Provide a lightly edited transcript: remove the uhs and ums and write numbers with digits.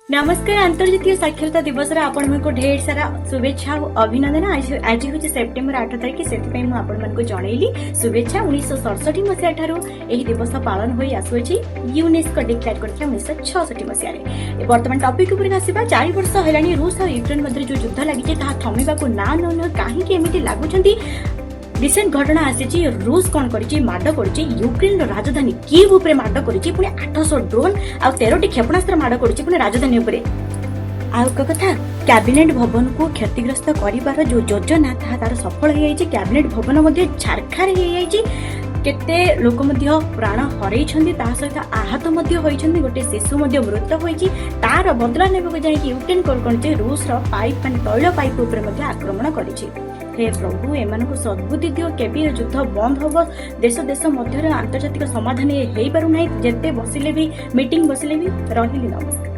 नमस्कार अंतर्जातीय साक्षरता दिवस आपको ढेर सारा शुभेच्छा और अभिनंदन। आज हूँ सेप्टेम्बर 8 तारिख से जनइली शुभेच्छा। 1967 मसीहा यह दिवस पालन हो आसुची यूनेस्को डिक्लेयर कर 1966 मसीह। बर्तमान टॉपिक उपर आसवा 4 वर्ष है रूस और यूक्रेन मध्य जो युद्ध लगी थमिबा ना न कहीं लगुच रिसेंट घटना आसी रूस कौन करी माड कर यूक्रेन राजधानी कीव उपरे माड कर 800 ड्रोन आ 13टी क्षेपणास्त्र माड कर राजधानी उपरे। कथा कैबिनेट भवन को क्षतिग्रस्त करिबार जो योजना तार सफल हो कैबिनेट भवन मध्य झारखार केते लोक मध्य प्राण हरई सहित आहत गोटे शिशु मृत होती तार बदला ने जाकि यूक्रेन कौन रूस पाइप मान तैल पाइप उपर आक्रमण करी। हे प्रभु एमानकु सद्बुद्धि दियो केबे युद्ध बंद होबो। देश देश मध्य आंतर्जातिक समाधान हो पारु नाही। जेते बसिले भी मीटिंग बसिले भी रहिली। नमस्कार।